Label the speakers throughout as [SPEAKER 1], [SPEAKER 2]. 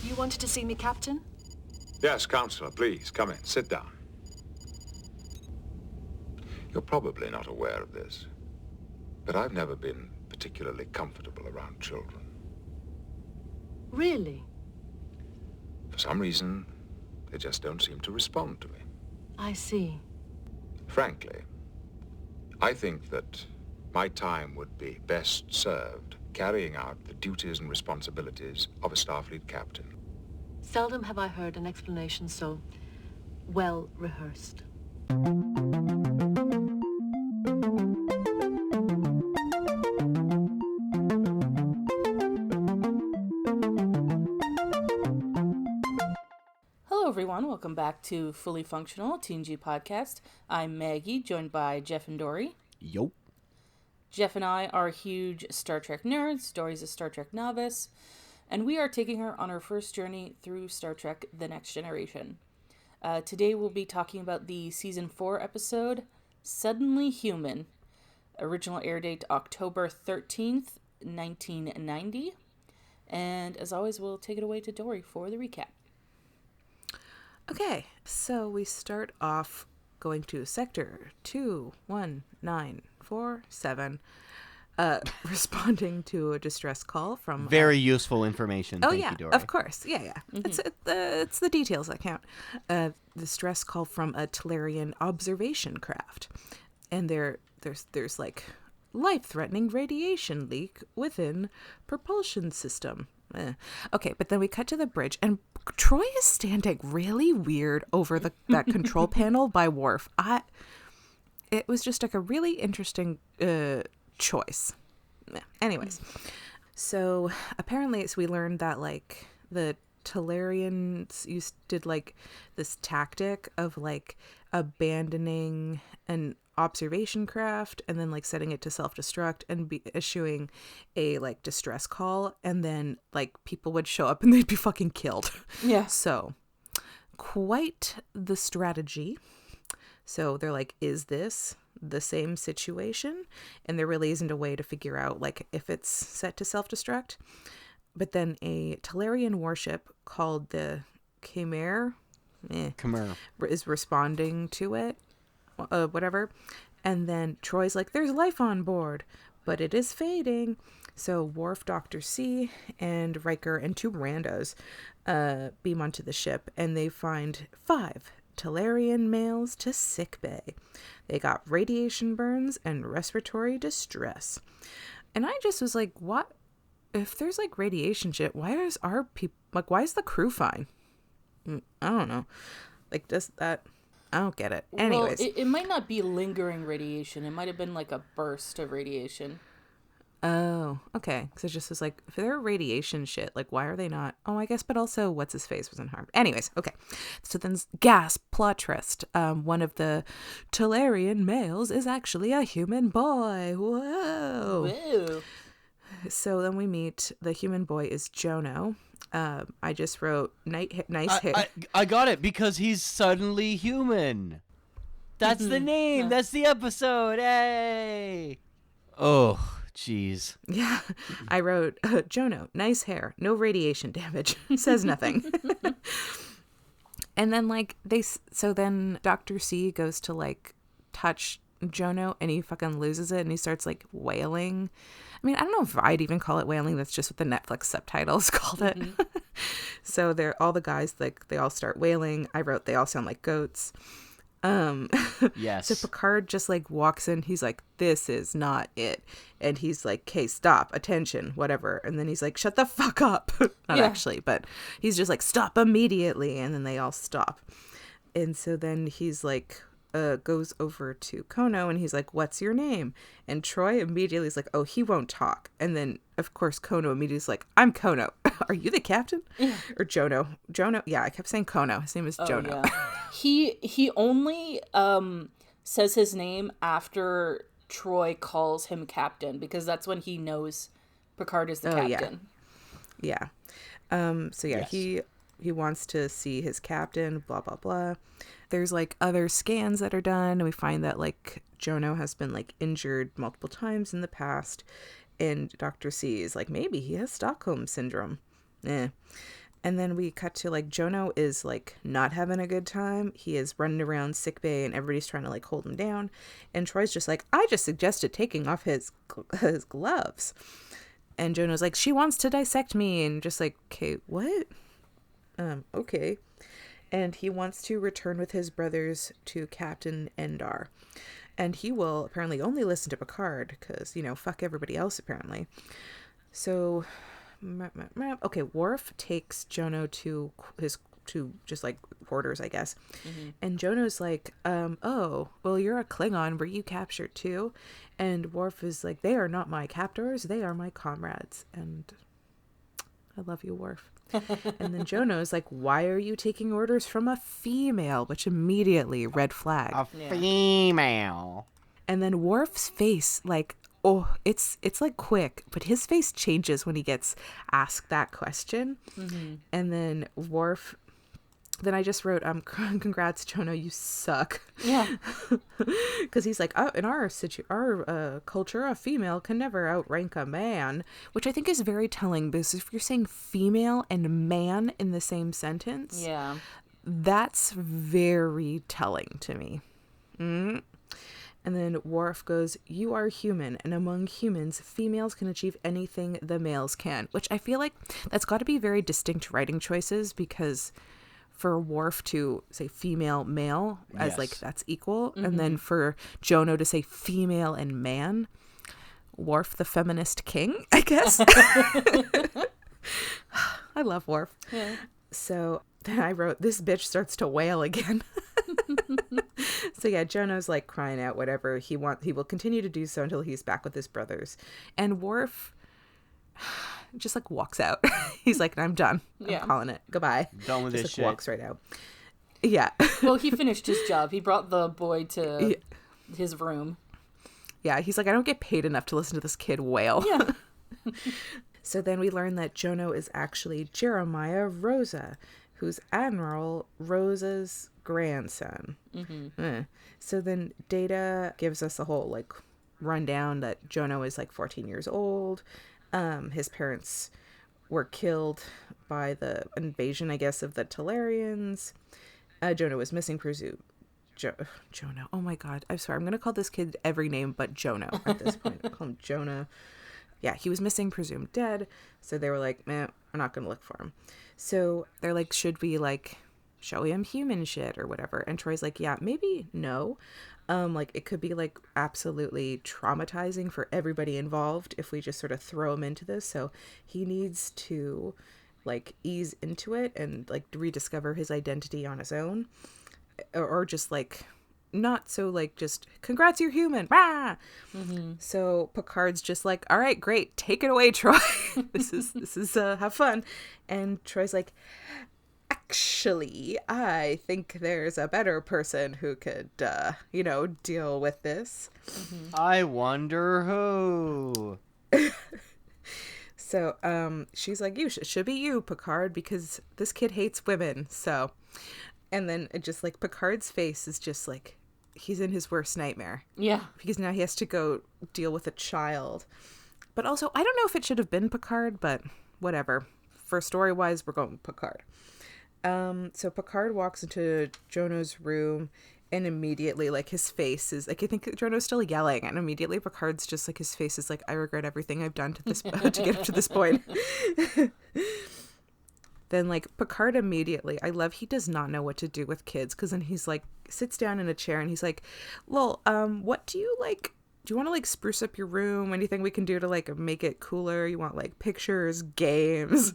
[SPEAKER 1] You wanted to see me, Captain?
[SPEAKER 2] Yes, Counselor, please, come in. Sit down. You're probably not aware of this, but I've never been particularly comfortable around children.
[SPEAKER 1] Really?
[SPEAKER 2] For some reason, they just don't seem to respond to me.
[SPEAKER 1] I see.
[SPEAKER 2] Frankly, I think that my time would be best served carrying out the duties and responsibilities of a Starfleet captain.
[SPEAKER 1] Seldom have I heard an explanation so well rehearsed.
[SPEAKER 3] Hello everyone, welcome back to Fully Functional, TNG Podcast. I'm Maggie, joined by Jeff and Dory.
[SPEAKER 4] Yo.
[SPEAKER 3] Jeff and I are huge Star Trek nerds. Dory's a Star Trek novice. And we are taking her on her first journey through Star Trek The Next Generation. Today we'll be talking about the Season 4 episode, Suddenly Human. Original air date October 13th, 1990. And as always, we'll take it away to Dory for the recap.
[SPEAKER 5] Okay, so we start off going to Sector 21947, responding to a distress call from...
[SPEAKER 4] Very useful information.
[SPEAKER 5] Oh,
[SPEAKER 4] Thank
[SPEAKER 5] yeah,
[SPEAKER 4] you, Dory.
[SPEAKER 5] of course. Yeah.
[SPEAKER 3] Mm-hmm.
[SPEAKER 5] It's the details that count. The distress call from a Tellurian observation craft. And there's like life-threatening radiation leak within propulsion system. Okay, but then we cut to the bridge, and Troy is standing really weird over that control panel by Worf. It was just like a really interesting choice. Anyways, so apparently we learned that like the Tellurians did like this tactic of like abandoning an observation craft and then like setting it to self-destruct and issuing a like distress call, and then like people would show up and they'd be fucking killed.
[SPEAKER 3] Yeah.
[SPEAKER 5] So quite the strategy. So they're like, is this the same situation? And there really isn't a way to figure out like if it's set to self-destruct. But then a Tellurian warship called the Chimera is responding to it. Whatever. And then Troy's like, there's life on board, but it is fading. So Worf, Dr. C, and Riker and two randos beam onto the ship, and they find 5 Tellurian males to sickbay. They got radiation burns and respiratory distress. And I just was like, what? If there's like radiation shit, why is the crew fine? I don't know. Like, does that... I don't get it. Anyways.
[SPEAKER 3] Well, it might not be lingering radiation. It might have been like a burst of radiation.
[SPEAKER 5] Oh, okay. Because it just was like, if they're radiation shit, like, why are they not? Oh, I guess, but also, what's his face wasn't harmed. Anyways, okay. So then, plot twist. One of the Tellurian males is actually a human boy. Whoa.
[SPEAKER 3] Whoa.
[SPEAKER 5] So then we meet, the human boy is Jono. I just wrote nice hair.
[SPEAKER 4] I got it because he's suddenly human. That's the name. Yeah. That's the episode. Hey. Oh, jeez.
[SPEAKER 5] Yeah. I wrote Jono, nice hair, no radiation damage. Says nothing. And then like then Dr. C goes to like touch Jono and he fucking loses it and he starts like wailing. I mean, I don't know if I'd even call it wailing. That's just what the Netflix subtitles called it. Mm-hmm. So all the guys, like, they all start wailing. I wrote, they all sound like goats.
[SPEAKER 4] Yes.
[SPEAKER 5] So Picard just, like, walks in. He's like, this is not it. And he's like, okay, stop, attention, whatever. And then he's like, shut the fuck up. Not actually, but he's just like, stop immediately. And then they all stop. And so then he's like... goes over to Kono and he's like, what's your name? And Troy immediately is like, oh, he won't talk. And then of course Kono immediately is like, I'm Kono. Are you the captain? Or Jono? Yeah, I kept saying Kono. His name is Jono.
[SPEAKER 3] Yeah. He only says his name after Troy calls him captain, because that's when he knows Picard is the captain.
[SPEAKER 5] Yeah. So yeah, yes. He wants to see his captain, blah, blah, blah. There's, like, other scans that are done, and we find that, like, Jono has been, like, injured multiple times in the past, and Dr. C is like, maybe he has Stockholm Syndrome. And then we cut to like Jono is like not having a good time. He is running around sickbay and everybody's trying to like hold him down. And Troy's just like, I just suggested taking off his gloves. And Jono's like, she wants to dissect me. And just like, okay, what? Okay. And he wants to return with his brothers to Captain Endar. And he will apparently only listen to Picard because, you know, fuck everybody else apparently. So, okay, Worf takes Jono to just like quarters, I guess. Mm-hmm. And Jono's like, oh, well, you're a Klingon. Were you captured too? And Worf is like, they are not my captors. They are my comrades. And I love you, Worf. And then Jono's like, why are you taking orders from a female? Which immediately red flag.
[SPEAKER 4] A female.
[SPEAKER 5] And then Worf's face, like, oh, it's like quick, but his face changes when he gets asked that question. Mm-hmm. And then Worf, then I just wrote, congrats, Jono, you suck.
[SPEAKER 3] Yeah.
[SPEAKER 5] Because he's like, oh, in our culture, a female can never outrank a man, which I think is very telling because if you're saying female and man in the same sentence,
[SPEAKER 3] yeah,
[SPEAKER 5] that's very telling to me. Mm-hmm. And then Worf goes, you are human, and among humans, females can achieve anything the males can, which I feel like that's got to be very distinct writing choices because for Worf to say female, male, as like that's equal, mm-hmm. and then for Jono to say female and man, Worf the feminist king, I guess. I love Worf. Yeah. So then I wrote, this bitch starts to wail again. So yeah, Jono's like crying out whatever he will continue to do so until he's back with his brothers. And Worf just like walks out. He's like, I'm done. I'm calling it. Goodbye.
[SPEAKER 4] Done with
[SPEAKER 5] just,
[SPEAKER 4] this
[SPEAKER 5] like,
[SPEAKER 4] shit.
[SPEAKER 5] Walks right out. Yeah.
[SPEAKER 3] Well, he finished his job. He brought the boy to his room.
[SPEAKER 5] Yeah, he's like, I don't get paid enough to listen to this kid wail.
[SPEAKER 3] Yeah.
[SPEAKER 5] So then we learn that Jono is actually Jeremiah Rosa, who's Admiral Rosa's grandson. Mm-hmm. So then Data gives us a whole like rundown that Jono is like 14 years old. His parents were killed by the invasion, I guess, of the Talarians. Jono was missing, presumed. Jono. Oh my God. I'm sorry. I'm going to call this kid every name but Jono at this point. I'll call him Jonah. Yeah, he was missing, presumed dead. So they were like, we're not going to look for him. So they're like, should we like show him human shit or whatever? And Troy's like, yeah, maybe no. Like it could be like absolutely traumatizing for everybody involved if we just sort of throw him into this. So he needs to like ease into it and like rediscover his identity on his own, or just like not so like just congrats, you're human. Rah! Mm-hmm. So Picard's just like, all right, great, take it away, Troy. this is have fun. And Troy's like, actually, I think there's a better person who could, deal with this.
[SPEAKER 4] Mm-hmm. I wonder who.
[SPEAKER 5] So, she's like, you should be you, Picard, because this kid hates women. So, and then it just like Picard's face is just like, he's in his worst nightmare. Yeah. Because now he has to go deal with a child. But also, I don't know if it should have been Picard, but whatever. For story-wise, we're going with Picard. So Picard walks into Jono's room and immediately like his face is like, I think Jono's still yelling, and immediately Picard's just like, his face is like, I regret everything I've done to this to get up to this point. Then like Picard immediately, I love, he does not know what to do with kids, because then he's like sits down in a chair and he's like, Lol, what do you like? Do you want to like spruce up your room? Anything we can do to like make it cooler? You want like pictures, games,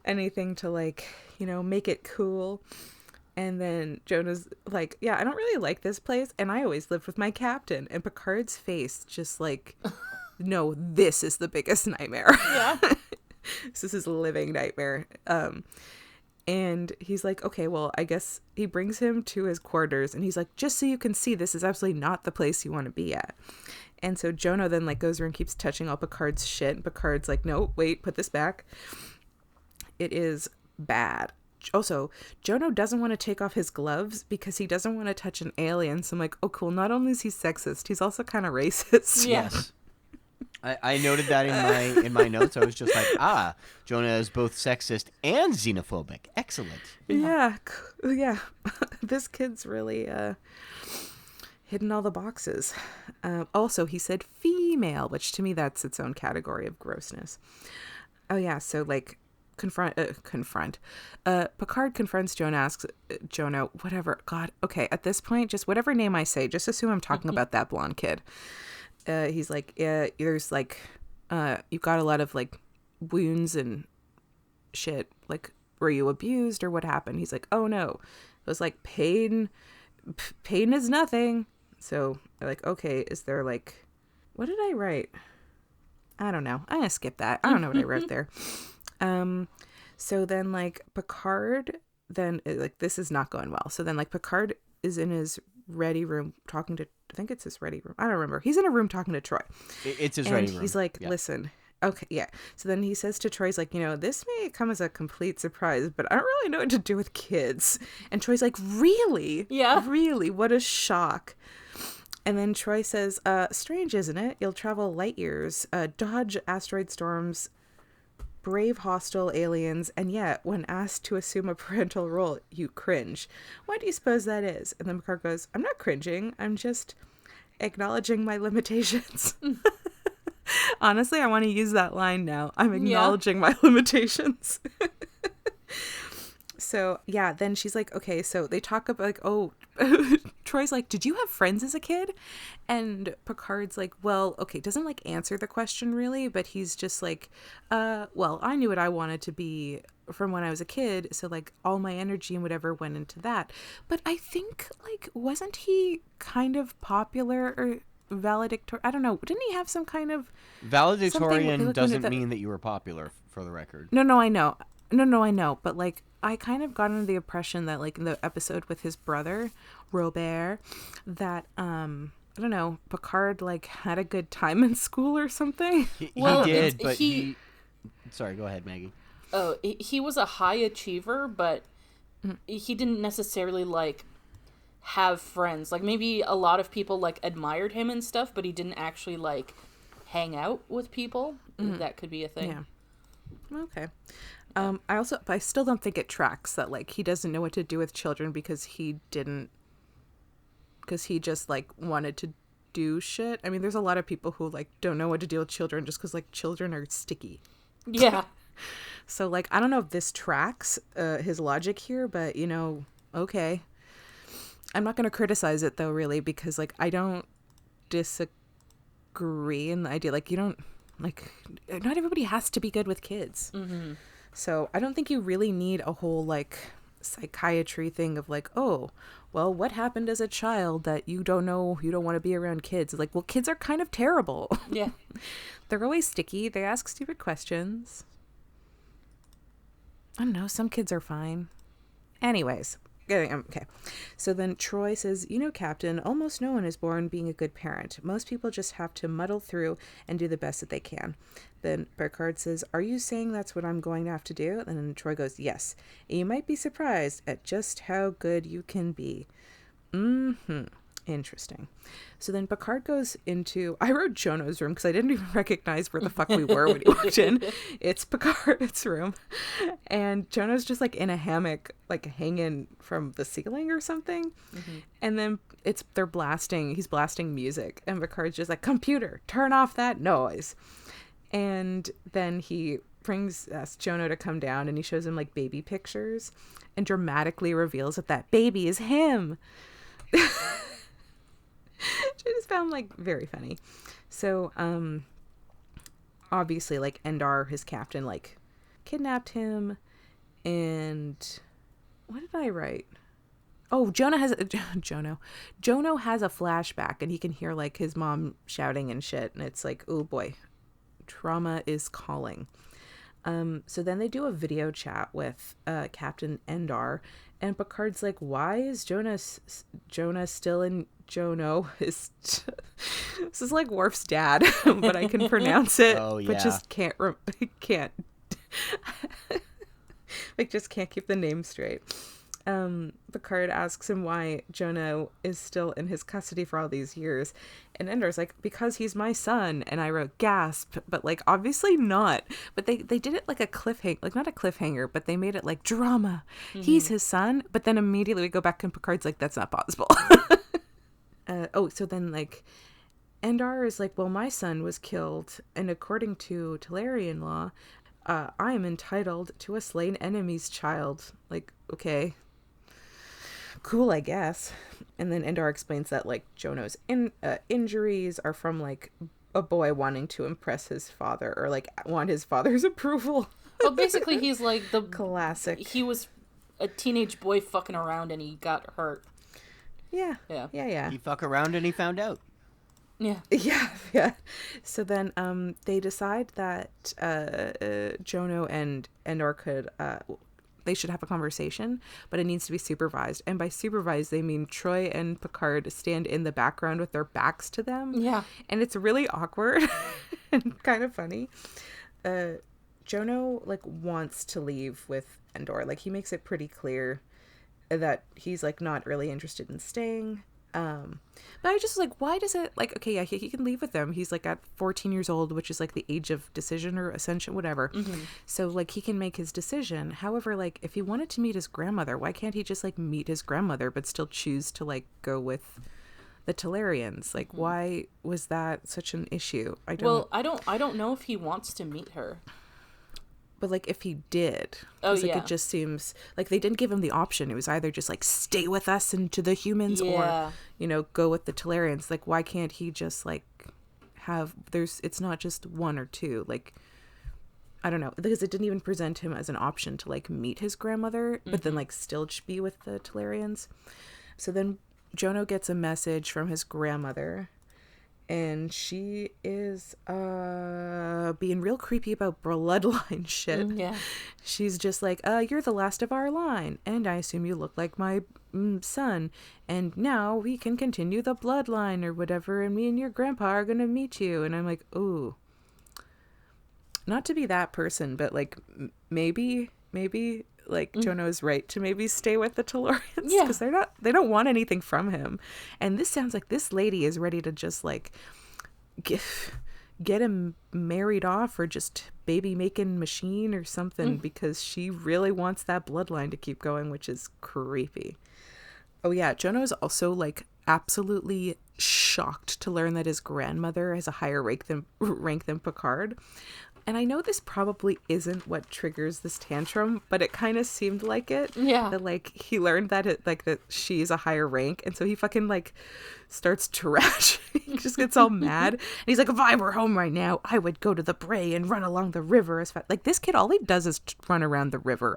[SPEAKER 5] anything to like, make it cool? And then Jonah's like, yeah, I don't really like this place, and I always lived with my captain. And Picard's face just like, no, this is the biggest nightmare. Yeah. This is his living nightmare. And he's like, okay, well, I guess he brings him to his quarters, and he's like, just so you can see, this is absolutely not the place you want to be at. And so Jono then like goes around and keeps touching all Picard's shit. And Picard's like, no, wait, put this back. It is bad. Also, Jono doesn't want to take off his gloves because he doesn't want to touch an alien. So I'm like, oh, cool. Not only is he sexist, he's also kind of racist.
[SPEAKER 3] Yes.
[SPEAKER 4] I noted that in my notes. I was just like, Jonah is both sexist and xenophobic. Excellent.
[SPEAKER 5] Yeah. This kid's really hidden all the boxes. Also, he said female, which to me that's its own category of grossness. Oh yeah, so like Picard confronts Jonah, asks Jonah, whatever. God, okay, at this point, just whatever name I say, just assume I'm talking about that blonde kid. He's like, yeah, there's like, you've got a lot of like wounds and shit. Like, were you abused or what happened? He's like, oh no, it was like pain is nothing. So they're like, okay, is there like, what did I write? I don't know. I'm gonna skip that. I don't know what I wrote there. So then like Picard, then like this is not going well. So then like Picard is in his ready room talking to, I think it's his ready room. I don't remember. He's in a room talking to Troy.
[SPEAKER 4] It's his
[SPEAKER 5] and
[SPEAKER 4] ready room.
[SPEAKER 5] He's like,
[SPEAKER 4] yeah.
[SPEAKER 5] Listen. Okay, yeah. So then he says to Troy, he's like, this may come as a complete surprise, but I don't really know what to do with kids. And Troy's like, really?
[SPEAKER 3] Yeah.
[SPEAKER 5] Really? What a shock. And then Troy says, strange, isn't it? You'll travel light years, dodge asteroid storms, brave hostile aliens, and yet, when asked to assume a parental role, you cringe. Why do you suppose that is? And then Picard goes, I'm not cringing. I'm just acknowledging my limitations. Honestly, I want to use that line now. I'm acknowledging my limitations. So, yeah, then she's like, okay, so they talk about like, oh, Troy's like, did you have friends as a kid? And Picard's like, well, okay, doesn't like answer the question really, but he's just like, well, I knew what I wanted to be from when I was a kid. So like all my energy and whatever went into that. But I think like, wasn't he kind of popular or valedictorian? I don't know. Didn't he have some kind of
[SPEAKER 4] valedictorian doesn't mean that you were popular, for the record.
[SPEAKER 5] No, I know. No, I know. But like, I kind of got under the impression that like in the episode with his brother, Robert, that, I don't know, Picard like had a good time in school or something.
[SPEAKER 4] He did, but he... Sorry, go ahead, Maggie.
[SPEAKER 3] Oh, he was a high achiever, but he didn't necessarily like have friends. Like maybe a lot of people like admired him and stuff, but he didn't actually like hang out with people. That could be a thing.
[SPEAKER 5] Yeah. Okay. I still don't think it tracks that like he doesn't know what to do with children because he just like wanted to do shit. I mean, there's a lot of people who like don't know what to do with children just because like children are sticky.
[SPEAKER 3] Yeah.
[SPEAKER 5] So like, I don't know if this tracks his logic here, but okay. I'm not going to criticize it though, really, because like, I don't disagree in the idea. Like, you don't like, not everybody has to be good with kids. Mm-hmm. So I don't think you really need a whole like psychiatry thing of like, oh, well, what happened as a child that you don't know, you don't want to be around kids. It's like, well, kids are kind of terrible.
[SPEAKER 3] Yeah.
[SPEAKER 5] They're always sticky. They ask stupid questions. I don't know. Some kids are fine. Anyways. Okay. So then Troy says, Captain, almost no one is born being a good parent. Most people just have to muddle through and do the best that they can. Then Picard says, are you saying that's what I'm going to have to do? And then Troy goes, yes. And you might be surprised at just how good you can be. Interesting. So then Picard goes into, I wrote Jonah's room because I didn't even recognize where the fuck we were when he walked in. It's Picard's room. And Jonah's just like in a hammock, like hanging from the ceiling or something. Mm-hmm. And then he's blasting music. And Picard's just like, computer, turn off that noise. And then he asks Jonah to come down and he shows him like baby pictures and dramatically reveals that baby is him. Which I just found like very funny. So obviously like Endar, his captain, like kidnapped him. And what did I write? Oh, Jonah has a flashback and he can hear like his mom shouting and shit, and it's like, oh boy, trauma is calling. So then they do a video chat with Captain Endar, and Picard's like, why is Jonah still in Jono? This is like Worf's dad, but I can pronounce it, but just can't like just can't keep the name straight. Picard asks him why Jono is still in his custody for all these years. And Ender's like, because he's my son. And I wrote gasp, but like, obviously not. But they did it like a cliffhanger, like not a cliffhanger, but they made it like drama. He's his son. But then immediately we go back and Picard's like, that's not possible. So then like Endar is like, well, my son was killed. And according to Talarian law, I am entitled to a slain enemy's child. Like, okay. Cool, I guess. And then Endar explains that like Jono's injuries are from like a boy wanting to impress his father or like want his father's approval.
[SPEAKER 3] Well, basically he's like the
[SPEAKER 5] classic.
[SPEAKER 3] He was a teenage boy fucking around and he got hurt.
[SPEAKER 5] Yeah.
[SPEAKER 4] He fuck around and he found out.
[SPEAKER 3] Yeah.
[SPEAKER 5] Yeah. So then they decide that Jono and Endor could they should have a conversation, but it needs to be supervised. And by supervised, they mean Troy and Picard stand in the background with their backs to them.
[SPEAKER 3] Yeah.
[SPEAKER 5] And it's really awkward and kind of funny. Jono, like, wants to leave with Endor. Like, he makes it pretty clear that he's, like, not really interested in staying. But I just like, why does it like, okay, yeah, he can leave with them. He's like at 14 years old, which is like the age of decision or ascension, whatever. So like he can make his decision. However, like if he wanted to meet his grandmother, why can't he just like meet his grandmother, but still choose to like go with the Talarians? Like, why was that such an issue? I don't
[SPEAKER 3] know if he wants to meet her.
[SPEAKER 5] But, like, if he did, like, it just seems like they didn't give him the option. It was either just, like, stay with us and to the humans or, you know, go with the Talarians. Like, why can't he just, like, it's not just one or two. Like, I don't know. Because it didn't even present him as an option to, like, meet his grandmother, but then, like, still be with the Talarians. So then Jono gets a message from his grandmother. And she is being real creepy about bloodline shit.
[SPEAKER 3] Yeah.
[SPEAKER 5] She's just like, you're the last of our line. And I assume you look like my son. And now we can continue the bloodline or whatever. And me and your grandpa are going to meet you. And I'm like, ooh. Not to be that person, but like maybe like Jono is right to maybe stay with the Talarians because they don't want anything from him. And this sounds like this lady is ready to just like get him married off or just baby making machine or something because she really wants that bloodline to keep going, which is creepy. Oh yeah, Jono is also like absolutely shocked to learn that his grandmother has a higher rank than Picard. And I know this probably isn't what triggers this tantrum, but it kind of seemed like it.
[SPEAKER 3] Yeah.
[SPEAKER 5] That, like, he learned that that she's a higher rank, and so he fucking, like, starts trashing. He just gets all mad. And he's like, if I were home right now, I would go to the Bray and run along the river as fast. Like, this kid, all he does is run around the river.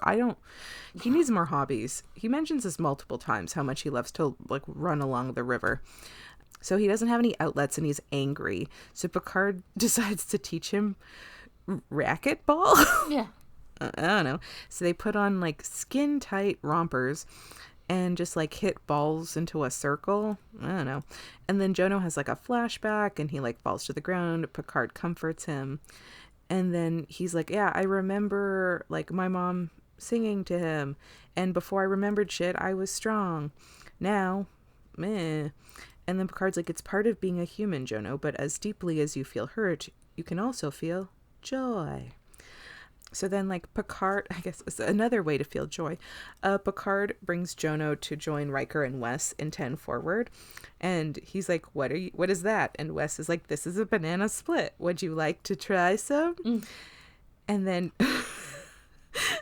[SPEAKER 5] He needs more hobbies. He mentions this multiple times, how much he loves to, like, run along the river. So he doesn't have any outlets, and he's angry. So Picard decides to teach him racquetball.
[SPEAKER 3] Yeah.
[SPEAKER 5] I don't know. So they put on like skin tight rompers and just like hit balls into a circle. I don't know. And then Jono has like a flashback and he like falls to the ground. Picard comforts him. And then he's like, yeah, I remember like my mom singing to him. And before I remembered shit, I was strong. Now, meh. And then Picard's like, it's part of being a human, Jono, but as deeply as you feel hurt, you can also feel joy. So then like Picard, I guess is another way to feel joy. Picard brings Jono to join Riker and Wes in 10 Forward. And he's like, what is that? And Wes is like, this is a banana split. Would you like to try some? And then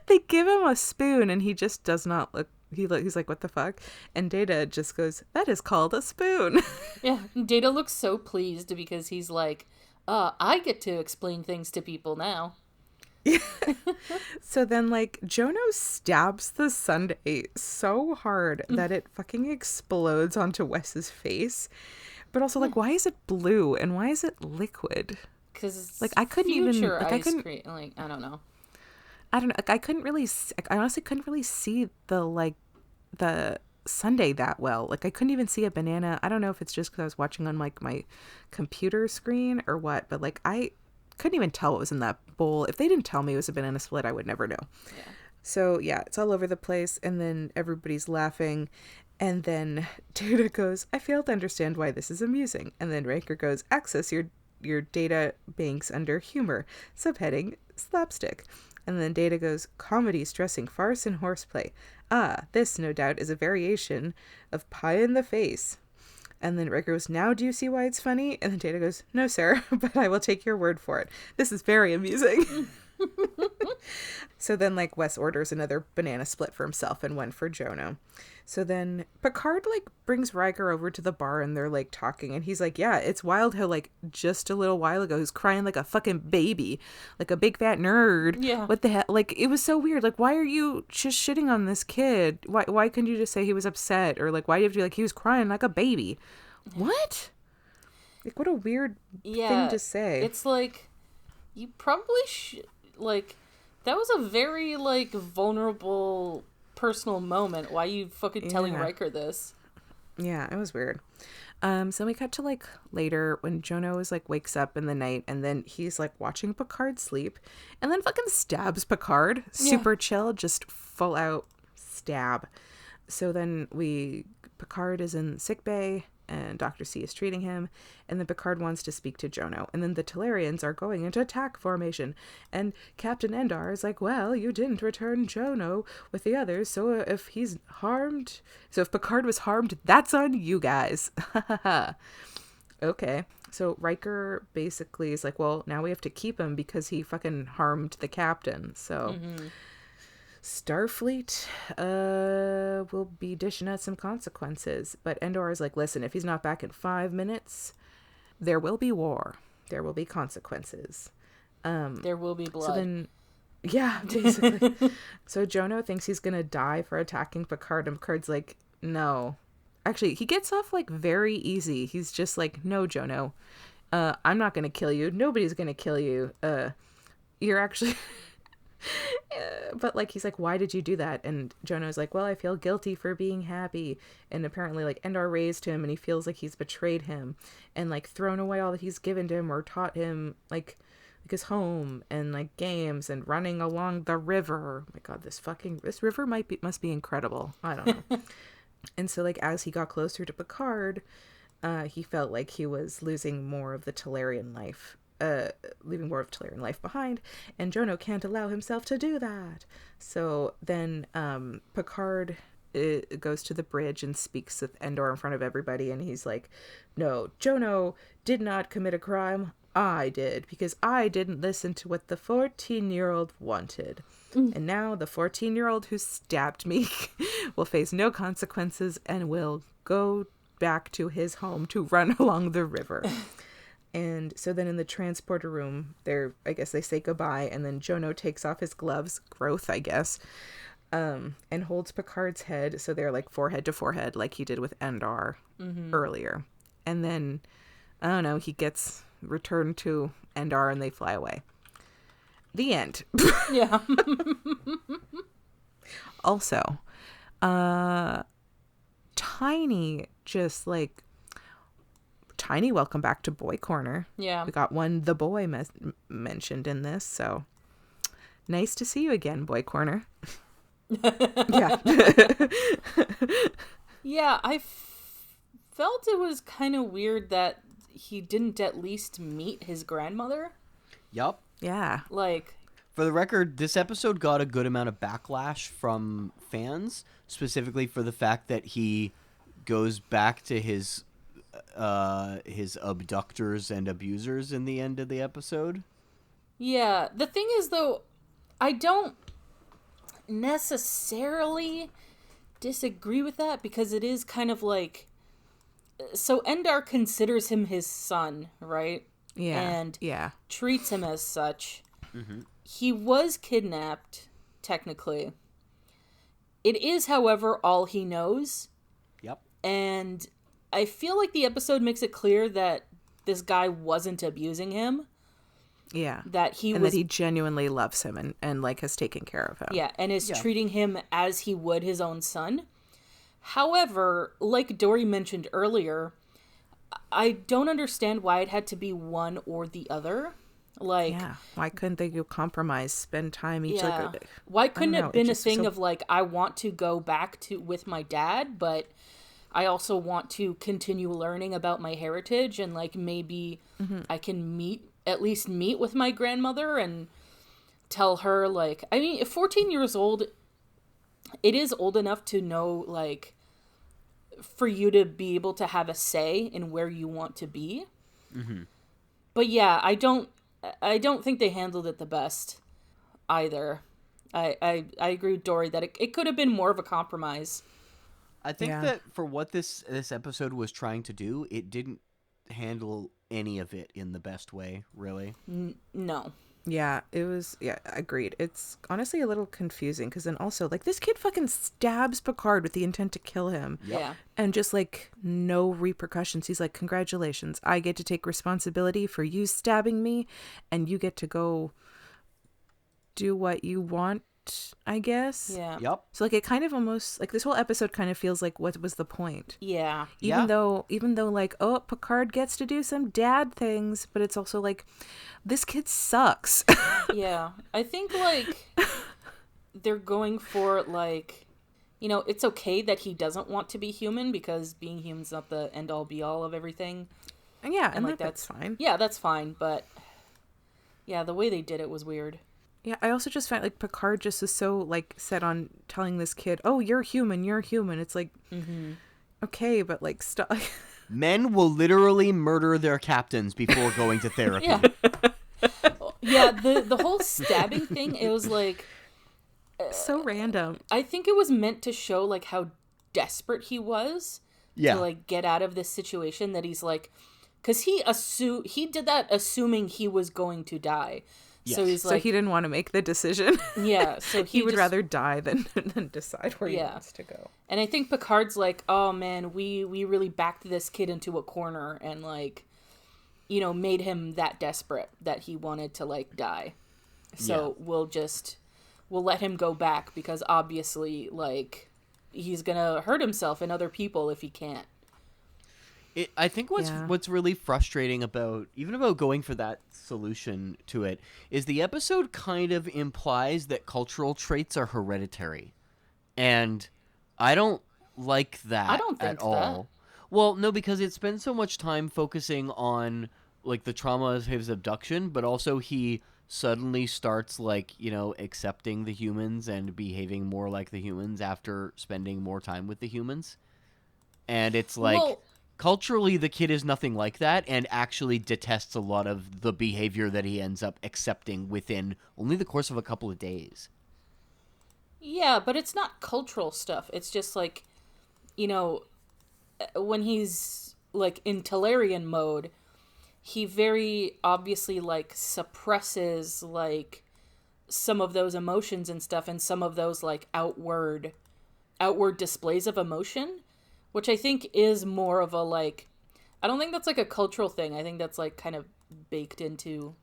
[SPEAKER 5] they give him a spoon and he just does not look, he's like, what the fuck? And Data just goes, that is called a spoon.
[SPEAKER 3] Yeah. Data looks so pleased because he's like, I get to explain things to people now.
[SPEAKER 5] So then like Jono stabs the sundae so hard that it fucking explodes onto Wes's face. But also like, why is it blue and why is it liquid?
[SPEAKER 3] Because
[SPEAKER 5] like I couldn't even like,
[SPEAKER 3] I don't know.
[SPEAKER 5] I don't know. Like I honestly couldn't really see the sundae that well. Like I couldn't even see a banana. I don't know if it's just because I was watching on like my computer screen or what, but like I couldn't even tell what was in that bowl. If they didn't tell me it was a banana split, I would never know. So, yeah, it's all over the place, and then everybody's laughing, and then Data goes, I fail to understand why this is amusing. And then Riker goes, access your data banks under humor, subheading slapstick. And then Data goes, comedy stressing farce and horseplay. Ah, this, no doubt, is a variation of pie in the face. And then Riker goes, now do you see why it's funny? And then Data goes, no, sir, but I will take your word for it. This is very amusing. So then, like, Wes orders another banana split for himself and one for Jono. So then Picard, like, brings Riker over to the bar and they're, like, talking. And he's like, yeah, it's wild how, like, just a little while ago, he was crying like a fucking baby, like a big fat nerd.
[SPEAKER 3] Yeah.
[SPEAKER 5] What the hell? Like, it was so weird. Like, why are you just shitting on this kid? Why couldn't you just say he was upset? Or, like, why do you have to be like, he was crying like a baby? What? Like, what a weird thing to say.
[SPEAKER 3] It's like, you probably like, that was a very, like, vulnerable personal moment. Why are you fucking telling Riker this?
[SPEAKER 5] Yeah, it was weird. So we cut to, like, later when Jono is, like, wakes up in the night and then he's, like, watching Picard sleep and then fucking stabs Picard. Super chill, just full out stab. So then Picard is in sickbay and Dr. C is treating him, and then Picard wants to speak to Jono, and then the Talarians are going into attack formation, and Captain Endar is like, well, you didn't return Jono with the others, so if Picard was harmed, that's on you guys. Okay. So Riker basically is like, well, now we have to keep him because he fucking harmed the captain, so... Starfleet will be dishing out some consequences. But Endor is like, listen, if he's not back in 5 minutes, there will be war. There will be consequences.
[SPEAKER 3] There will be blood.
[SPEAKER 5] So then, yeah, basically. So Jono thinks he's going to die for attacking Picard. And Picard's like, no. Actually, he gets off, like, very easy. He's just like, no, Jono, I'm not going to kill you. Nobody's going to kill you. You're actually... But, like, he's like, why did you do that? And Jono's like, well, I feel guilty for being happy. And apparently, like, Endar raised him and he feels like he's betrayed him and, like, thrown away all that he's given to him or taught him, like his home and, like, games and running along the river. Oh my God, this river must be incredible. I don't know. And so, like, as he got closer to Picard, he felt like he was losing more of the Talarian life. Leaving more of Talarian life behind, and Jono can't allow himself to do that. So then Picard goes to the bridge and speaks with Endor in front of everybody, and he's like, no, Jono did not commit a crime. I did, because I didn't listen to what the 14-year-old wanted. And now the 14-year-old who stabbed me will face no consequences and will go back to his home to run along the river. And so then in the transporter room, I guess they say goodbye, and then Jono takes off his gloves, growth, I guess, and holds Picard's head, so they're, like, forehead to forehead, like he did with Endar earlier. And then, I don't know, he gets returned to Endar, and they fly away. The end.
[SPEAKER 3] Yeah.
[SPEAKER 5] Also, Tiny welcome back to Boy Corner.
[SPEAKER 3] Yeah.
[SPEAKER 5] We got the boy mentioned in this, so nice to see you again, Boy Corner. Yeah.
[SPEAKER 3] Yeah, I felt it was kind of weird that he didn't at least meet his grandmother.
[SPEAKER 4] Yup.
[SPEAKER 5] Yeah.
[SPEAKER 3] Like,
[SPEAKER 4] For the record, this episode got a good amount of backlash from fans, specifically for the fact that he goes back to his abductors and abusers in the end of the episode.
[SPEAKER 3] yeah. The thing is, though, I don't necessarily disagree with that because it is kind of like... So Endar considers him his son, right?
[SPEAKER 5] Yeah.
[SPEAKER 3] And treats him as such.
[SPEAKER 4] Mm-hmm.
[SPEAKER 3] He was kidnapped, technically. It is, however, all he knows.
[SPEAKER 4] Yep.
[SPEAKER 3] And I feel like the episode makes it clear that this guy wasn't abusing him.
[SPEAKER 5] Yeah.
[SPEAKER 3] That he
[SPEAKER 5] that he genuinely loves him and like has taken care of him.
[SPEAKER 3] Yeah, and is treating him as he would his own son. However, like Dory mentioned earlier, I don't understand why it had to be one or the other. Like,
[SPEAKER 5] Yeah. Why couldn't they go compromise, spend time each?
[SPEAKER 3] yeah.
[SPEAKER 5] Like,
[SPEAKER 3] Why
[SPEAKER 5] I don't
[SPEAKER 3] couldn't it
[SPEAKER 5] know,
[SPEAKER 3] have been a
[SPEAKER 5] just
[SPEAKER 3] thing
[SPEAKER 5] so-
[SPEAKER 3] of like, I want to go back to with my dad, but I also want to continue learning about my heritage, and like maybe I can at least meet with my grandmother and tell her, like, I mean, 14 years old, it is old enough to know, like, for you to be able to have a say in where you want to be. But yeah, I don't think they handled it the best either. I agree with Dory that it could have been more of a compromise.
[SPEAKER 4] I think
[SPEAKER 5] Yeah.
[SPEAKER 4] that for what this episode was trying to do, it didn't handle any of it in the best way, really.
[SPEAKER 3] No.
[SPEAKER 5] Yeah, it was. Yeah, agreed. It's honestly a little confusing because then also, like, this kid fucking stabs Picard with the intent to kill him.
[SPEAKER 3] Yeah.
[SPEAKER 5] And just, like, no repercussions. He's like, congratulations. I get to take responsibility for you stabbing me, and you get to go do what you want, I guess.
[SPEAKER 3] Yeah.
[SPEAKER 4] Yep.
[SPEAKER 5] So, like, it kind of almost, like, this whole episode kind of feels like, what was the point?
[SPEAKER 3] Yeah.
[SPEAKER 5] Even though, like, oh, Picard gets to do some dad things, but it's also like, this kid sucks.
[SPEAKER 3] Yeah. I think, like, they're going for, like, you know, it's okay that he doesn't want to be human because being human's not the end-all be-all of everything.
[SPEAKER 5] And yeah, and
[SPEAKER 3] like,
[SPEAKER 5] that's fine.
[SPEAKER 3] Yeah, that's fine, but yeah, the way they did it was weird.
[SPEAKER 5] Yeah, I also just find, like, Picard just is so, like, set on telling this kid, oh, you're human, you're human. It's like, okay, but, like, stop.
[SPEAKER 4] Men will literally murder their captains before going to therapy.
[SPEAKER 3] Yeah. Yeah, the whole stabbing thing, it was like,
[SPEAKER 5] So random.
[SPEAKER 3] I think it was meant to show, like, how desperate he was
[SPEAKER 4] Yeah.
[SPEAKER 3] to, like, get out of this situation, that he's like, because he did that assuming he was going to die. So
[SPEAKER 4] Yes.
[SPEAKER 3] he's
[SPEAKER 5] So
[SPEAKER 3] like,
[SPEAKER 5] he didn't want to make the decision.
[SPEAKER 3] yeah, so
[SPEAKER 5] He would
[SPEAKER 3] just-
[SPEAKER 5] rather die than decide where he
[SPEAKER 3] Yeah.
[SPEAKER 5] wants to go.
[SPEAKER 3] And I think Picard's like, oh man, we really backed this kid into a corner and, like, you know, made him that desperate that he wanted to, like, die. So we'll let him go back because obviously, like, he's gonna hurt himself and other people if he can't.
[SPEAKER 4] I think what's really frustrating about going for that solution to it is the episode kind of implies that cultural traits are hereditary, and I don't like that
[SPEAKER 3] I don't think
[SPEAKER 4] at all. Well, no, because it spends so much time focusing on, like, the trauma of his abduction, but also he suddenly starts, like, you know, accepting the humans and behaving more like the humans after spending more time with the humans, and it's like.
[SPEAKER 3] Well,
[SPEAKER 4] Culturally, the kid is nothing like that and actually detests a lot of the behavior that he ends up accepting within only the course of a couple of days.
[SPEAKER 3] yeah, but it's not cultural stuff. It's just, like, you know, when he's, like, in Talarian mode, he very obviously, like, suppresses, like, some of those emotions and stuff, and some of those, like, outward displays of emotion, which I think is more of a, like, I don't think that's, like, a cultural thing. I think that's, like, kind of baked into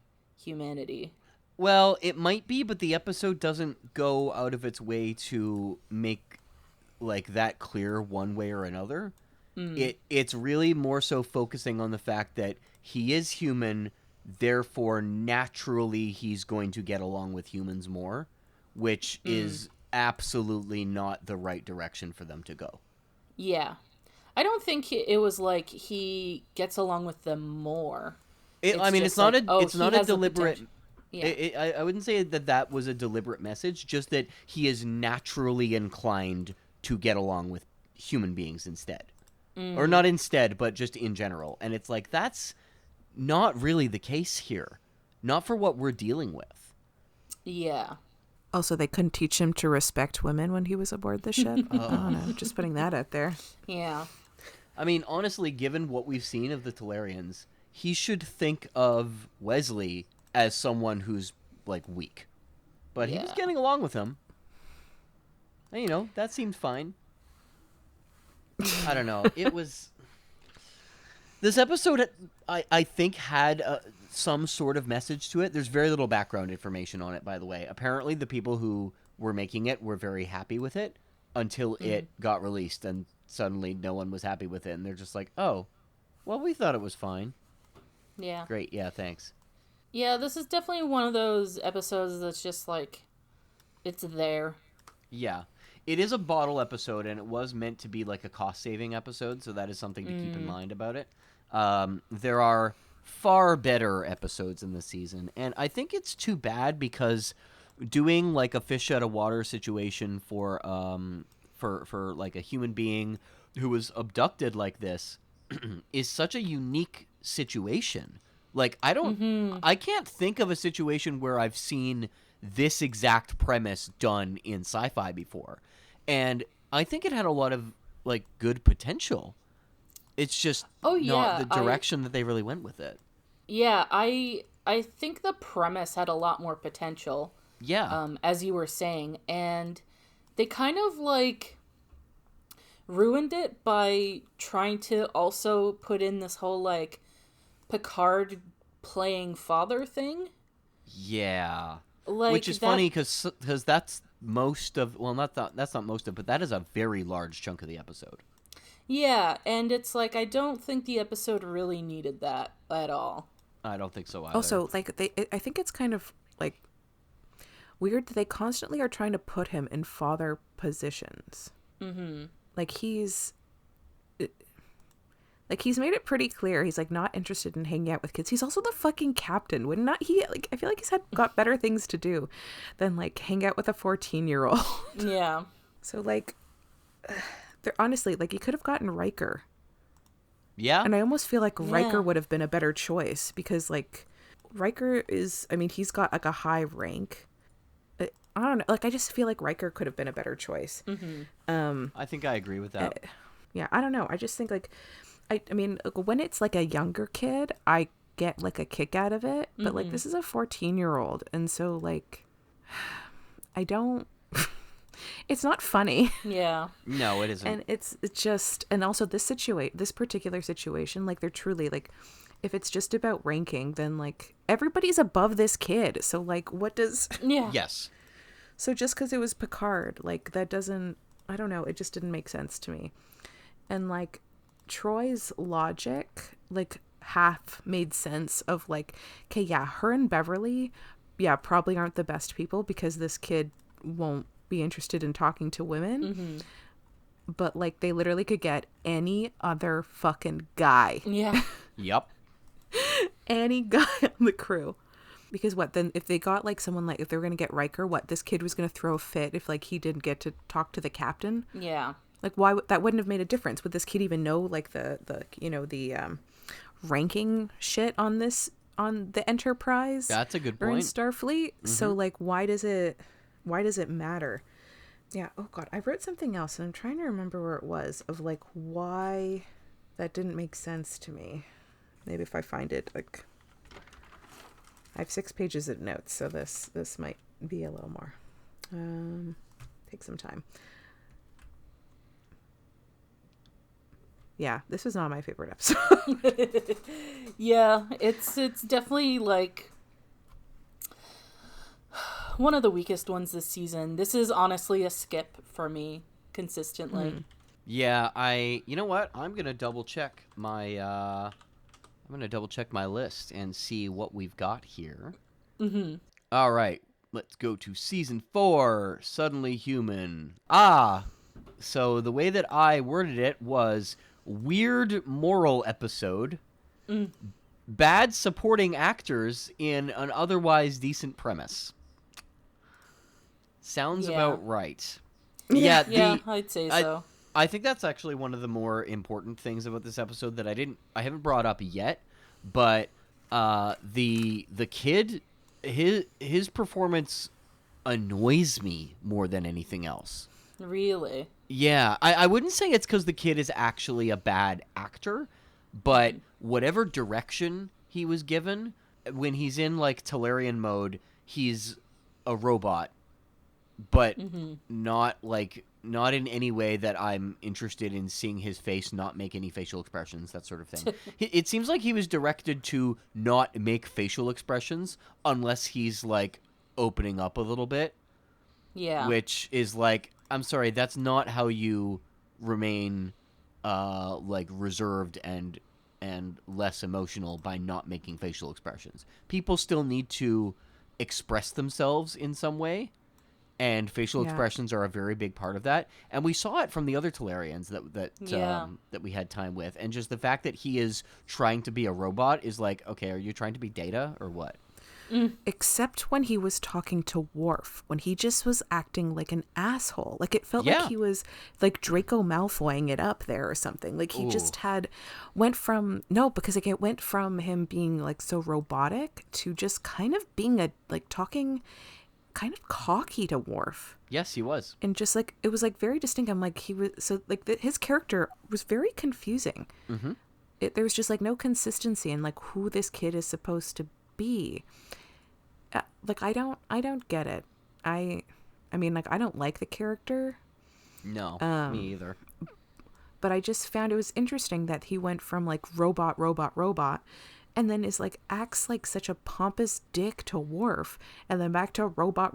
[SPEAKER 3] humanity.
[SPEAKER 4] Well, it might be, but the episode doesn't go out of its way to make, like, that clear one way or another. It's really more so focusing on the fact that he is human, therefore naturally he's going to get along with humans more, which is absolutely not the right direction for them to go.
[SPEAKER 3] Yeah. I don't think it was like he gets along with them more.
[SPEAKER 4] It's
[SPEAKER 3] just
[SPEAKER 4] not
[SPEAKER 3] like, oh,
[SPEAKER 4] it's
[SPEAKER 3] he
[SPEAKER 4] not a
[SPEAKER 3] has the
[SPEAKER 4] deliberate.
[SPEAKER 3] potential. Yeah.
[SPEAKER 4] I wouldn't say that was a deliberate message. Just that he is naturally inclined to get along with human beings instead, or not instead, but just in general. And it's like that's not really the case here, not for what we're dealing with.
[SPEAKER 3] Yeah.
[SPEAKER 5] Also, they couldn't teach him to respect women when he was aboard the ship. I don't know. Just putting that out there.
[SPEAKER 3] Yeah.
[SPEAKER 4] I mean, honestly, given what we've seen of the Talarians, he should think of Wesley as someone who's, like, weak. But he was
[SPEAKER 3] Yeah.
[SPEAKER 4] getting along with him. And, you know, that seemed fine. I don't know. It was... This episode, I think, had some sort of message to it. There's very little background information on it, by the way. Apparently, the people who were making it were very happy with it until it got released, and suddenly no one was happy with it. And they're just like, oh, well, we thought it was fine.
[SPEAKER 3] Yeah.
[SPEAKER 4] Great, yeah, thanks.
[SPEAKER 3] Yeah, this is definitely one of those episodes that's just like, it's there.
[SPEAKER 4] Yeah. It is a bottle episode, and it was meant to be like a cost-saving episode, so that is something to keep in mind about it. There are far better episodes in this season, and I think it's too bad because doing like a fish out of water situation for like a human being who was abducted like this is such a unique situation. Like I can't think of a situation where I've seen this exact premise done in sci-fi before. And I think it had a lot of like good potential. It's just not the direction that they really went with it.
[SPEAKER 3] Yeah, I think the premise had a lot more potential.
[SPEAKER 4] Yeah.
[SPEAKER 3] As you were saying, and they kind of like ruined it by trying to also put in this whole like Picard playing father thing.
[SPEAKER 4] Yeah.
[SPEAKER 3] Like,
[SPEAKER 4] which is funny because that's most of, well, that's not most of, but that is a very large chunk of the episode.
[SPEAKER 3] Yeah, and it's like I don't think the episode really needed that at all.
[SPEAKER 4] I don't think so either.
[SPEAKER 5] Also, like I think it's kind of like weird that they constantly are trying to put him in father positions. Mm-hmm. Like he's made it pretty clear he's like not interested in hanging out with kids. He's also the fucking captain. Would not he, like, I feel like he's got better things to do than like hang out with a 14-year-old.
[SPEAKER 3] Yeah.
[SPEAKER 5] So like they're honestly like, you could have gotten Riker.
[SPEAKER 4] Yeah.
[SPEAKER 5] And I almost feel like Riker would have been a better choice because like Riker is, I mean, he's got like a high rank. I don't know. Like, I just feel like Riker could have been a better choice.
[SPEAKER 3] Mm-hmm.
[SPEAKER 4] I think I agree with that.
[SPEAKER 5] Yeah, I don't know. I just think like, I mean, when it's like a younger kid, I get like a kick out of it. But like, this is a 14-year-old. And so like, I don't, it's not funny.
[SPEAKER 3] Yeah.
[SPEAKER 4] No, it isn't.
[SPEAKER 5] And it's just, and also this particular situation, like they're truly like, if it's just about ranking, then like everybody's above this kid. So like, what does,
[SPEAKER 3] Yeah.
[SPEAKER 4] Yes.
[SPEAKER 5] so just because it was Picard, like that doesn't, I don't know. It just didn't make sense to me. And like Troy's logic, like half made sense of like, okay, yeah, her and Beverly, yeah, probably aren't the best people because this kid won't be interested in talking to women.
[SPEAKER 3] Mm-hmm.
[SPEAKER 5] But like they literally could get any other fucking guy.
[SPEAKER 3] Yeah.
[SPEAKER 4] Yep.
[SPEAKER 5] Any guy on the crew. Because what then if they got like someone like if they were gonna get Riker, what this kid was gonna throw a fit if like he didn't get to talk to the captain?
[SPEAKER 3] Yeah.
[SPEAKER 5] Like why that wouldn't have made a difference. Would this kid even know like the you know the ranking shit on the Enterprise?
[SPEAKER 4] That's a good
[SPEAKER 5] Or in
[SPEAKER 4] point.
[SPEAKER 5] Starfleet. So like why does it matter? Yeah, oh god, I wrote something else and I'm trying to remember where it was of like why that didn't make sense to me. Maybe if I find it, like I have 6 pages of notes, so this might be a little more. Take some time. Yeah, this was not my favorite episode.
[SPEAKER 3] Yeah, it's definitely like one of the weakest ones this season. This is honestly a skip for me consistently.
[SPEAKER 4] Yeah, you know what? I'm going to double check my list and see what we've got here.
[SPEAKER 3] Mm-hmm.
[SPEAKER 4] All right, let's go to season 4, Suddenly Human. So the way that I worded it was weird moral episode, bad supporting actors in an otherwise decent premise. Sounds about right.
[SPEAKER 3] Yeah, I'd say so.
[SPEAKER 4] I think that's actually one of the more important things about this episode that I haven't brought up yet, but the kid, his performance annoys me more than anything else.
[SPEAKER 3] Really?
[SPEAKER 4] Yeah, I wouldn't say it's because the kid is actually a bad actor, but whatever direction he was given, when he's in like Talarian mode, he's a robot, but not in any way that I'm interested in seeing his face not make any facial expressions, that sort of thing. It seems like he was directed to not make facial expressions unless he's like opening up a little bit.
[SPEAKER 3] Yeah.
[SPEAKER 4] Which is like, I'm sorry, that's not how you remain like reserved and and less emotional by not making facial expressions. People still need to express themselves in some way, and facial expressions are a very big part of that. And we saw it from the other Talarians that we had time with. And just the fact that he is trying to be a robot is like, okay, are you trying to be Data or what?
[SPEAKER 5] Except when he was talking to Worf, when he just was acting like an asshole. Like, it felt like he was like Draco Malfoying it up there or something. Like, he just went from him being like so robotic to just kind of being talking kind of cocky to Worf.
[SPEAKER 4] Yes, he was.
[SPEAKER 5] And just like, it was like very distinct. I'm like, he was so like his character was very confusing. Mm-hmm. There was just like no consistency in like who this kid is supposed to be. Like, I don't get it. I mean, like, I don't like the character.
[SPEAKER 4] No, me either.
[SPEAKER 5] But I just found it was interesting that he went from like robot, and then is like acts like such a pompous dick to Worf, and then back to robot.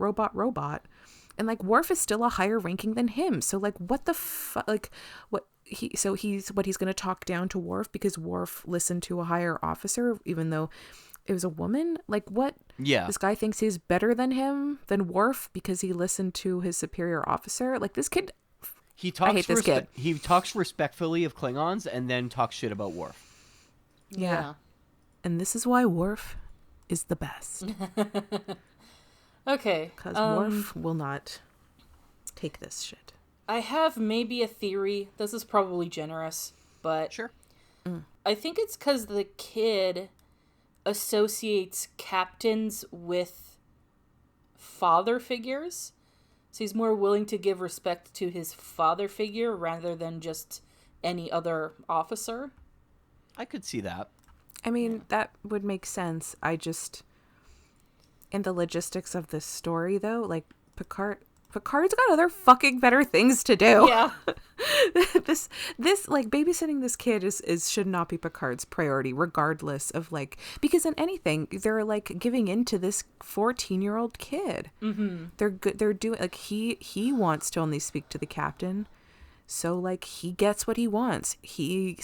[SPEAKER 5] And like Worf is still a higher ranking than him. So like what the fuck, like he's going to talk down to Worf because Worf listened to a higher officer even though it was a woman? Like, what?
[SPEAKER 4] Yeah.
[SPEAKER 5] This guy thinks he's better than Worf because he listened to his superior officer? Like, this kid... I hate this kid.
[SPEAKER 4] He talks respectfully of Klingons and then talks shit about Worf.
[SPEAKER 5] Yeah. And this is why Worf is the best.
[SPEAKER 3] Okay.
[SPEAKER 5] Because Worf will not take this shit.
[SPEAKER 3] I have maybe a theory. This is probably generous, but...
[SPEAKER 4] Sure.
[SPEAKER 3] I think it's because the kid associates captains with father figures. So he's more willing to give respect to his father figure rather than just any other officer.
[SPEAKER 4] I could see that.
[SPEAKER 5] I mean, that would make sense. I just... In the logistics of this story, though, like, Picard's got other fucking better things to do.
[SPEAKER 3] Yeah.
[SPEAKER 5] this like babysitting this kid is should not be Picard's priority, regardless of like, because in anything they're like giving in to this 14-year-old kid. Mm-hmm. They're doing like he wants to only speak to the captain, so like he gets what he wants. He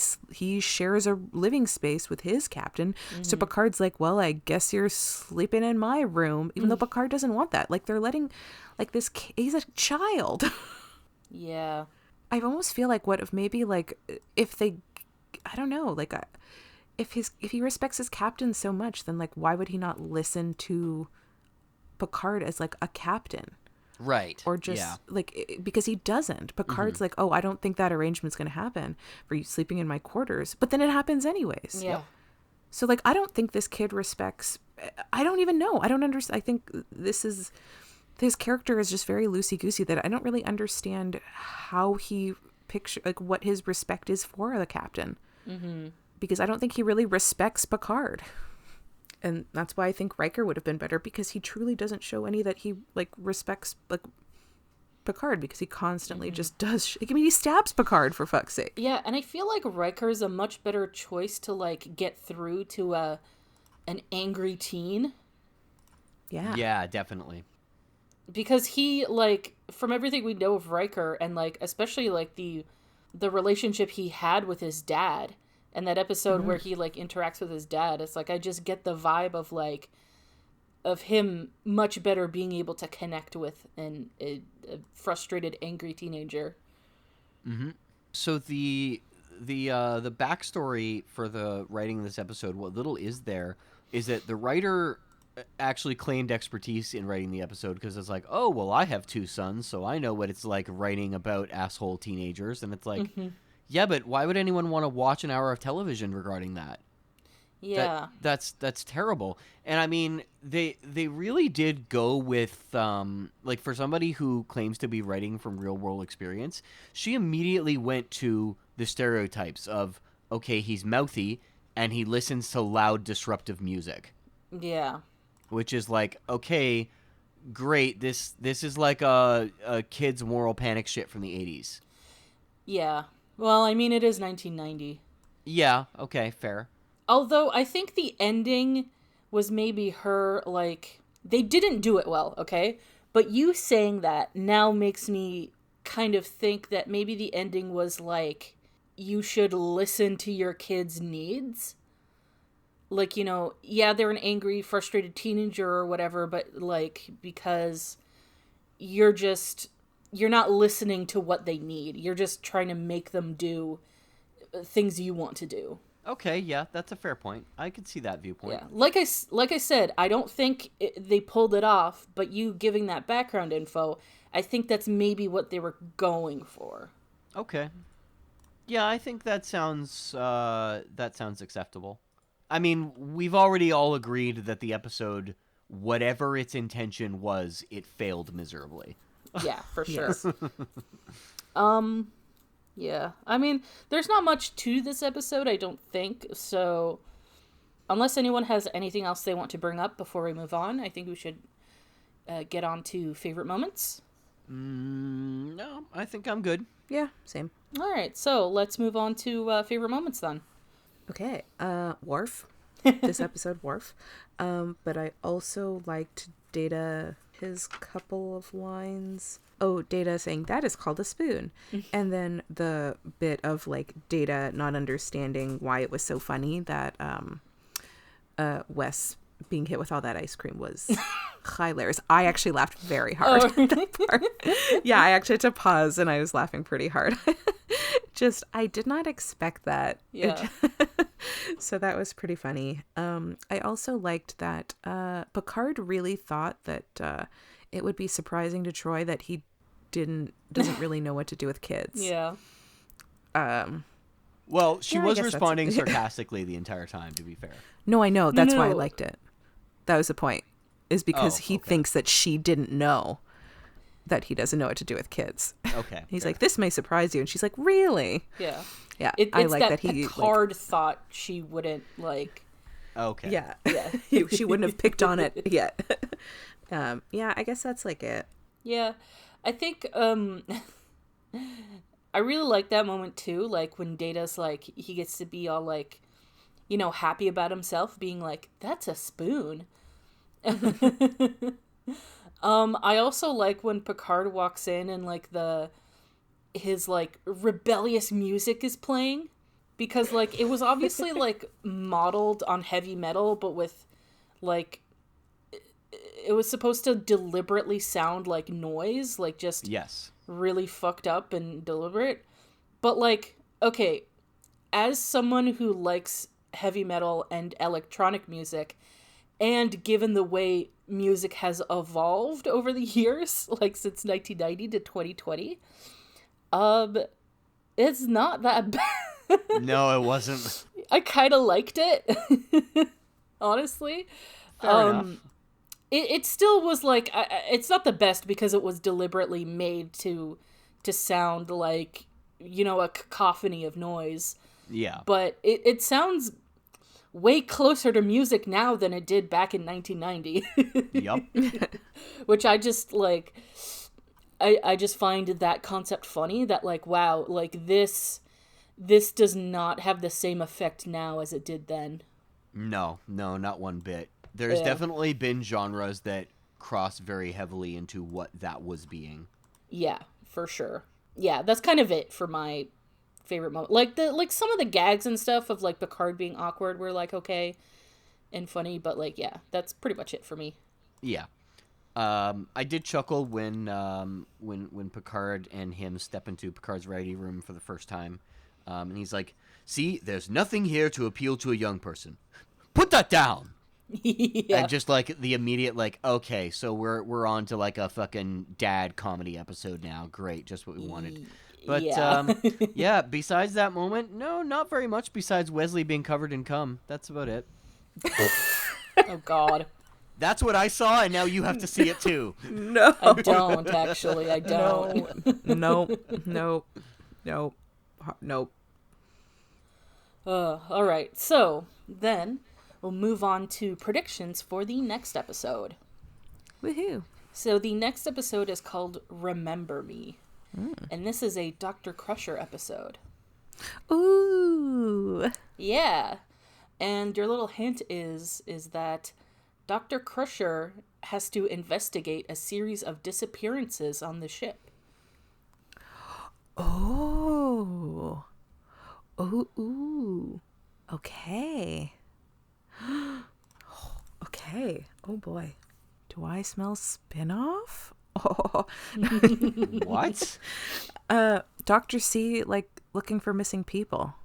[SPEAKER 5] shares a living space with his captain. Mm-hmm. So Picard's like, well, I guess you're sleeping in my room, even though Picard doesn't want that. Like, they're letting like this he's a child.
[SPEAKER 3] Yeah.
[SPEAKER 5] I almost feel like, what if maybe like if they, I don't know, like if he respects his captain so much, then like why would he not listen to Picard as like a captain?
[SPEAKER 4] Right.
[SPEAKER 5] Or just like, because he doesn't. Picard's like, oh, I don't think that arrangement's going to happen for you sleeping in my quarters. But then it happens anyways.
[SPEAKER 3] Yeah.
[SPEAKER 5] So like, I don't think this kid respects, I don't even know. I don't understand. I think his character is just very loosey-goosey, that I don't really understand how he like what his respect is for the captain. Mm-hmm. Because I don't think he really respects Picard. And that's why I think Riker would have been better, because he truly doesn't show any that he like respects like Picard, because he constantly just does. I mean, he stabs Picard, for fuck's sake.
[SPEAKER 3] Yeah, and I feel like Riker's a much better choice to like get through to an angry teen.
[SPEAKER 5] Yeah.
[SPEAKER 4] Yeah, definitely.
[SPEAKER 3] Because he, like, from everything we know of Riker, and like especially like the relationship he had with his dad, and that episode where he like interacts with his dad, it's like I just get the vibe of like of him much better being able to connect with a frustrated, angry teenager.
[SPEAKER 4] Mm-hmm. So the backstory for the writing of this episode, what little is there, is that the writer actually claimed expertise in writing the episode, because it's like, oh, well, I have 2 sons, so I know what it's like writing about asshole teenagers. And it's like, yeah, but why would anyone want to watch an hour of television regarding that?
[SPEAKER 3] Yeah.
[SPEAKER 4] That's terrible. And I mean, they really did go with, like, for somebody who claims to be writing from real world experience, she immediately went to the stereotypes of, okay, he's mouthy and he listens to loud, disruptive music.
[SPEAKER 3] Yeah.
[SPEAKER 4] Which is like, okay, great. This is like a kid's moral panic shit from the 80s.
[SPEAKER 3] Yeah. Well, I mean, it is 1990.
[SPEAKER 4] Yeah, okay, fair.
[SPEAKER 3] Although I think the ending was maybe her, like, they didn't do it well, okay? But you saying that now makes me kind of think that maybe the ending was like you should listen to your kids' needs. Like, you know, yeah, they're an angry, frustrated teenager or whatever, but, like, because you're not listening to what they need. You're just trying to make them do things you want to do.
[SPEAKER 4] Okay, yeah, that's a fair point. I could see that viewpoint.
[SPEAKER 3] Yeah, like I said, I don't think they pulled it off, but you giving that background info, I think that's maybe what they were going for.
[SPEAKER 4] Okay. Yeah, I think that sounds acceptable. I mean, we've already all agreed that the episode, whatever its intention was, it failed miserably.
[SPEAKER 3] Yeah, for sure.
[SPEAKER 5] Yes.
[SPEAKER 3] Yeah. I mean, there's not much to this episode, I don't think. So, unless anyone has anything else they want to bring up before we move on, I think we should get on to favorite moments.
[SPEAKER 4] No, I think I'm good.
[SPEAKER 5] Yeah, same.
[SPEAKER 3] All right, so let's move on to favorite moments then.
[SPEAKER 5] Okay, Worf. This episode, Worf. But I also liked Data, his couple of lines. Oh, Data saying, that is called a spoon. And then the bit of, like, Data not understanding why it was so funny that Wes being hit with all that ice cream was hilarious. I actually laughed very hard at that part. Yeah, I actually had to pause and I was laughing pretty hard. I did not expect that.
[SPEAKER 3] Yeah.
[SPEAKER 5] So that was pretty funny. I also liked that Picard really thought that it would be surprising to Troy that he doesn't really know what to do with kids.
[SPEAKER 3] Yeah.
[SPEAKER 4] Well, she
[SPEAKER 5] Yeah, I
[SPEAKER 4] was
[SPEAKER 5] guess
[SPEAKER 4] responding sarcastically the entire time, to be fair.
[SPEAKER 5] No, I know. That's why I
[SPEAKER 3] No.
[SPEAKER 5] liked it. That was the point. Is because he
[SPEAKER 4] okay.
[SPEAKER 5] thinks that she didn't know that he doesn't know what to do with kids.
[SPEAKER 4] Okay.
[SPEAKER 5] He's
[SPEAKER 4] fair.
[SPEAKER 5] like, this may surprise you. And she's like, really?
[SPEAKER 3] Yeah.
[SPEAKER 5] Yeah.
[SPEAKER 3] It's
[SPEAKER 5] I like that he
[SPEAKER 3] Picard thought she wouldn't, like...
[SPEAKER 5] like,
[SPEAKER 4] Okay.
[SPEAKER 5] yeah.
[SPEAKER 3] Yeah.
[SPEAKER 5] She wouldn't have picked on it yet. Yeah, I guess that's like it.
[SPEAKER 3] Yeah. I think, I really like that moment too, like when Data's like, he gets to be all like, you know, happy about himself, being like, that's a spoon. I also like when Picard walks in and like his like rebellious music is playing, because like it was obviously like modeled on heavy metal, but with like, it was supposed to deliberately sound like noise, like just
[SPEAKER 4] Yes.
[SPEAKER 3] really fucked up and deliberate. But like, okay, as someone who likes heavy metal and electronic music, and given the way music has evolved over the years, like since 1990 to 2020, it's not that bad.
[SPEAKER 4] No, it wasn't.
[SPEAKER 3] I kind of liked it, honestly.
[SPEAKER 4] Fair enough.
[SPEAKER 3] It still was like, it's not the best because it was deliberately made to sound like, you know, a cacophony of noise.
[SPEAKER 4] Yeah.
[SPEAKER 3] But it sounds way closer to music now than it did back in 1990.
[SPEAKER 4] Yup.
[SPEAKER 3] Which I just, like, I just find that concept funny, that, like, wow, like, this does not have the same effect now as it did then.
[SPEAKER 4] No, not one bit. There's
[SPEAKER 3] Yeah.
[SPEAKER 4] definitely been genres that cross very heavily into what that was being.
[SPEAKER 3] Yeah, for sure. Yeah, that's kind of it for my favorite moment. Like some of the gags and stuff of like Picard being awkward were like okay and funny, but like yeah, that's pretty much it for me.
[SPEAKER 4] Yeah. I did chuckle when Picard and him step into Picard's writing room for the first time. And he's like, "See, there's nothing here to appeal to a young person. Put that down."
[SPEAKER 3] Yeah.
[SPEAKER 4] And just like the immediate like, okay, so we're on to like a fucking dad comedy episode now. Great, just what we wanted. But
[SPEAKER 3] yeah.
[SPEAKER 4] yeah, besides that moment, no, not very much besides Wesley being covered in cum. That's about it.
[SPEAKER 3] Oh god.
[SPEAKER 4] That's what I saw, and now you have to see it too.
[SPEAKER 5] No.
[SPEAKER 3] I don't actually. I don't.
[SPEAKER 5] Nope.
[SPEAKER 3] All right. So, then we'll move on to predictions for the next episode.
[SPEAKER 5] Woohoo.
[SPEAKER 3] So the next episode is called Remember Me. And this is a Dr. Crusher episode.
[SPEAKER 5] Ooh.
[SPEAKER 3] Yeah. And your little hint is that Dr. Crusher has to investigate a series of disappearances on the ship.
[SPEAKER 5] Oh. Ooh. Okay. Okay. Oh boy. Do I smell spin-off? Oh.
[SPEAKER 4] What?
[SPEAKER 5] Dr. C, like, looking for missing people.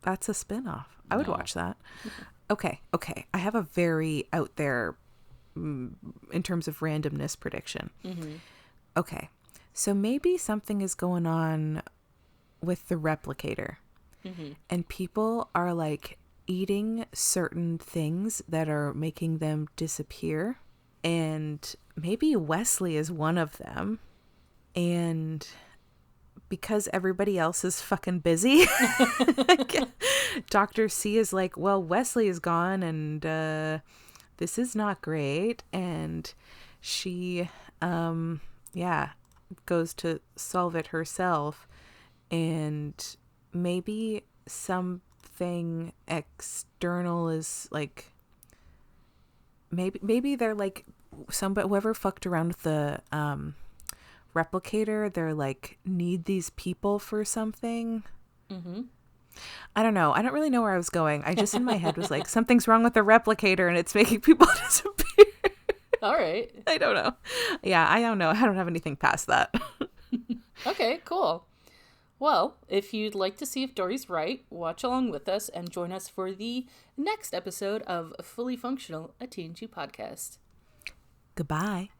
[SPEAKER 5] That's a spin-off. I would
[SPEAKER 4] No.
[SPEAKER 5] watch that. Okay. I have a very out there, in terms of randomness, prediction. Okay. So maybe something is going on with the replicator. And people are, like, eating certain things that are making them disappear. And maybe Wesley is one of them. And because everybody else is fucking busy, Dr. C is like, well, Wesley is gone and this is not great. And she, goes to solve it herself. And maybe something external is like, maybe they're like, whoever fucked around with the replicator, they're like, need these people for something. I don't know. I don't really know where I was going. I just in my head was like, something's wrong with the replicator and it's making people disappear.
[SPEAKER 3] All right.
[SPEAKER 5] I don't know. Yeah, I don't know. I don't have anything past that.
[SPEAKER 3] Okay, cool. Well, if you'd like to see if Dory's right, watch along with us and join us for the next episode of Fully Functional, a TNG podcast.
[SPEAKER 5] Goodbye.